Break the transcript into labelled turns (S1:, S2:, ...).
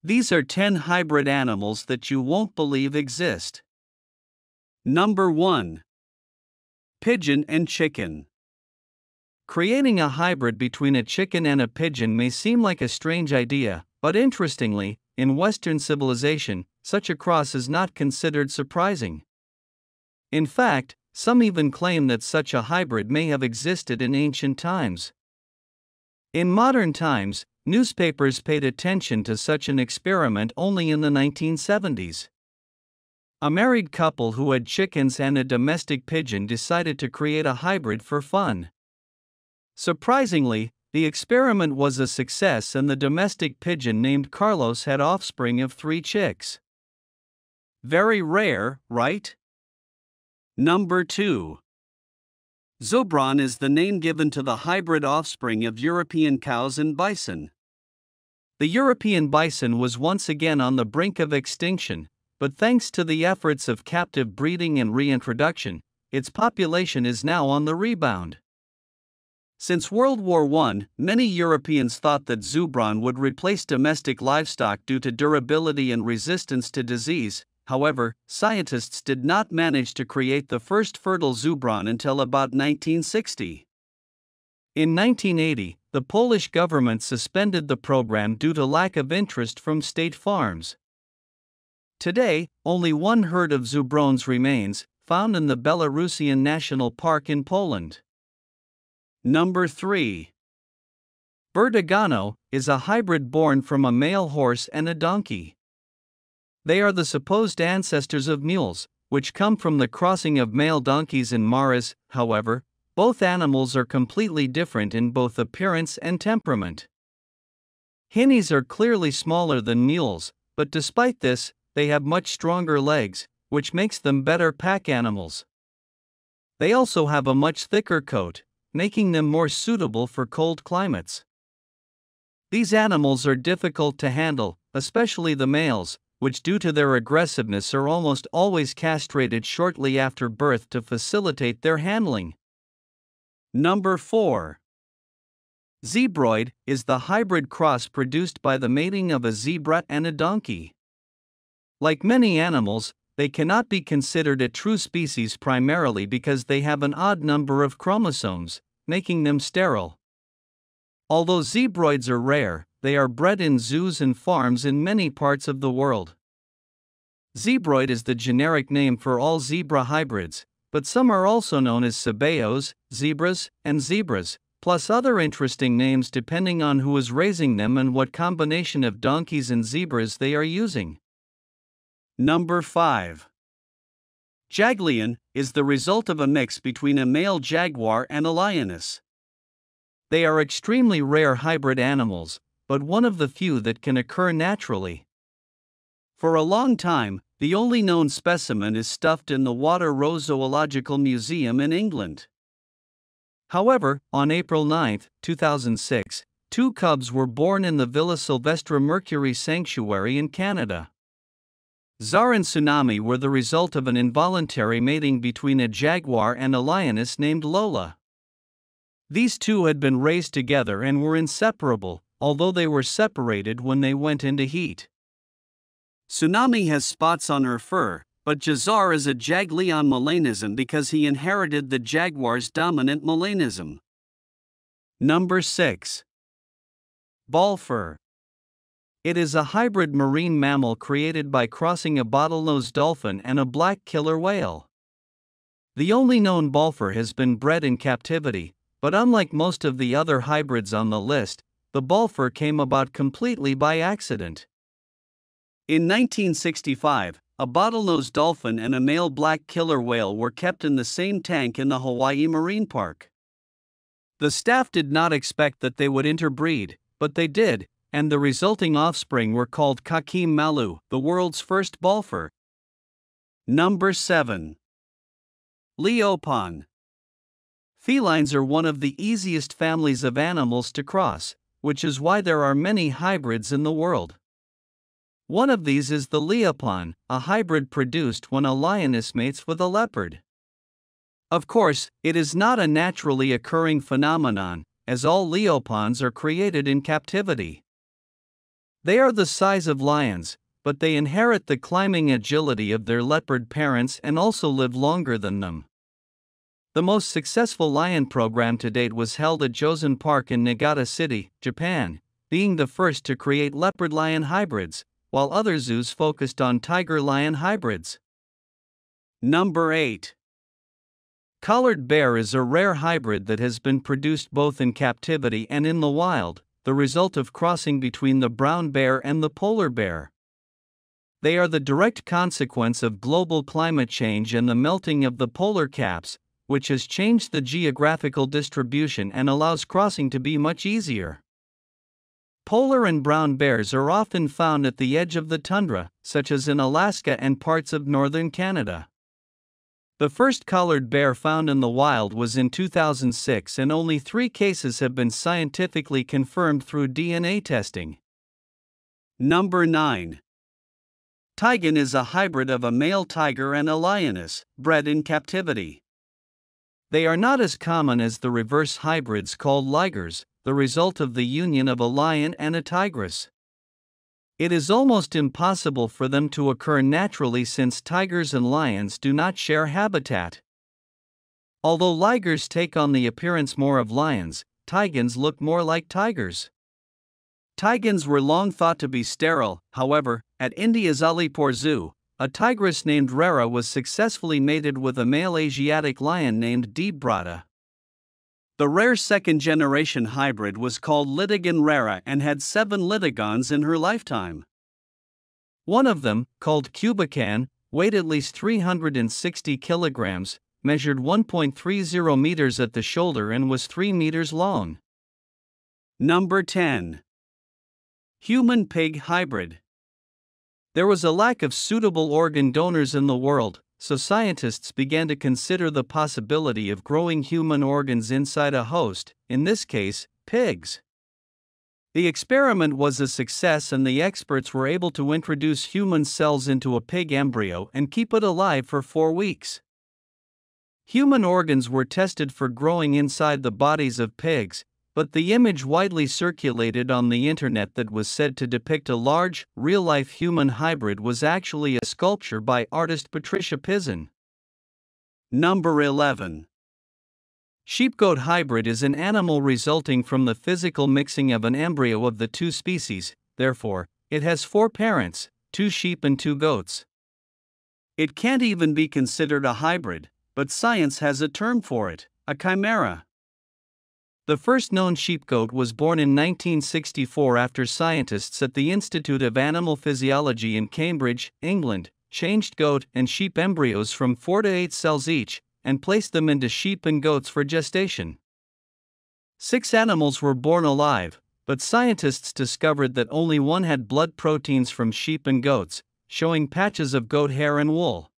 S1: These are 10 hybrid animals that you won't believe exist. Number 1. Pigeon and chicken. Creating a hybrid between a chicken and a pigeon may seem like a strange idea, but interestingly, in Western civilization, such a cross is not considered surprising. In fact, some even claim that such a hybrid may have existed in ancient times. In modern times, newspapers paid attention to such an experiment only in the 1970s. A married couple who had chickens and a domestic pigeon decided to create a hybrid for fun. Surprisingly, the experiment was a success and the domestic pigeon named Carlos had offspring of 3 chicks. Very rare, right? Number 2. Zebroid is the name given to the hybrid offspring of European cows and bison. The European bison was once again on the brink of extinction, but thanks to the efforts of captive breeding and reintroduction, its population is now on the rebound. Since World War I, many Europeans thought that Zebroid would replace domestic livestock due to durability and resistance to disease. However, scientists did not manage to create the first fertile Zebroid until about 1960. In 1980, the Polish government suspended the program due to lack of interest from state farms. Today, only one herd of Zebroids remains, found in the Belarusian National Park in Poland. Number 3. Bertigano is a hybrid born from a male horse and a donkey. They are the supposed ancestors of mules, which come from the crossing of male donkeys and mares. However, both animals are completely different in both appearance and temperament. Hinnies are clearly smaller than mules, but despite this, they have much stronger legs, which makes them better pack animals. They also have a much thicker coat, making them more suitable for cold climates. These animals are difficult to handle, especially the males, which due to their aggressiveness are almost always castrated shortly after birth to facilitate their handling. Number 4. Zebroid is the hybrid cross produced by the mating of a zebra and a donkey. Like many animals, they cannot be considered a true species primarily because they have an odd number of chromosomes, making them sterile. Although zebroids are rare, they are bred in zoos and farms in many parts of the world. Zebroid is the generic name for all zebra hybrids, but some are also known as ceballos, zebras, and zebras, plus other interesting names depending on who is raising them and what combination of donkeys and zebras they are using. Number 5. Jagleón is the result of a mix between a male jaguar and a lioness. They are extremely rare hybrid animals, but one of the few that can occur naturally. For a long time, the only known specimen is stuffed in the Water-Row Zoological Museum in England. However, on April 9, 2006, 2 cubs were born in the Villa Silvestre Mercury Sanctuary in Canada. Zar and Tsunami were the result of an involuntary mating between a jaguar and a lioness named Lola. These two had been raised together and were inseparable, although they were separated when they went into heat. Tsunami has spots on her fur, but Zar is a jagleón melanism because he inherited the jaguar's dominant melanism. Number 6. Bulfer. It is a hybrid marine mammal created by crossing a bottlenose dolphin and a black killer whale. The only known Bulfer has been bred in captivity, but unlike most of the other hybrids on the list, the Bulfer came about completely by accident. In 1965, a bottlenose dolphin and a male black killer whale were kept in the same tank in the Hawaii Marine Park. The staff did not expect that they would interbreed, but they did, and the resulting offspring were called Kakim Malu, the world's first Bulfer. Number 7. Leopard. Felines are one of the easiest families of animals to cross, which is why there are many hybrids in the world. One of these is the leopard, a hybrid produced when a lioness mates with a leopard. Of course, it is not a naturally occurring phenomenon, as all leopards are created in captivity. They are the size of lions, but they inherit the climbing agility of their leopard parents and also live longer than them. The most successful lion program to date was held at Josen Park in Niigata City, Japan, being the first to create leopard lion hybrids, while other zoos focused on tiger lion hybrids. Number 8. Collared bear is a rare hybrid that has been produced both in captivity and in the wild, the result of crossing between the brown bear and the polar bear. They are the direct consequence of global climate change and the melting of the polar caps, which has changed the geographical distribution and allows crossing to be much easier. Polar and brown bears are often found at the edge of the tundra, such as in Alaska and parts of northern Canada. The first collared bear found in the wild was in 2006, and only 3 cases have been scientifically confirmed through DNA testing. Number 9. Tigan is a hybrid of a male tiger and a lioness, bred in captivity. They are not as common as the reverse hybrids called ligers, the result of the union of a lion and a tigress. It is almost impossible for them to occur naturally since tigers and lions do not share habitat. Although ligers take on the appearance more of lions, tigans look more like tigers. Tigans were long thought to be sterile. However, at India's Alipur Zoo, a tigress named Rara was successfully mated with a male Asiatic lion named Debrata. The rare second-generation hybrid was called Litigan rara and had 7 litigons in her lifetime. One of them, called Cubican, weighed at least 360 kilograms, measured 1.30 meters at the shoulder and was 3 meters long. Number 10. Human-pig hybrid. There was a lack of suitable organ donors in the world, so scientists began to consider the possibility of growing human organs inside a host, in this case, pigs. The experiment was a success, and the experts were able to introduce human cells into a pig embryo and keep it alive for 4 weeks. Human organs were tested for growing inside the bodies of pigs, but the image widely circulated on the internet that was said to depict a large, real-life human hybrid was actually a sculpture by artist Patricia Pigeon. Number 11. Sheep-goat hybrid is an animal resulting from the physical mixing of an embryo of the 2 species, therefore, it has 4 parents, 2 sheep and 2 goats. It can't even be considered a hybrid, but science has a term for it, a chimera. The first known sheep-goat was born in 1964 after scientists at the Institute of Animal Physiology in Cambridge, England, changed goat and sheep embryos from 4 to 8 cells each, and placed them into sheep and goats for gestation. 6 animals were born alive, but scientists discovered that only one had blood proteins from sheep and goats, showing patches of goat hair and wool.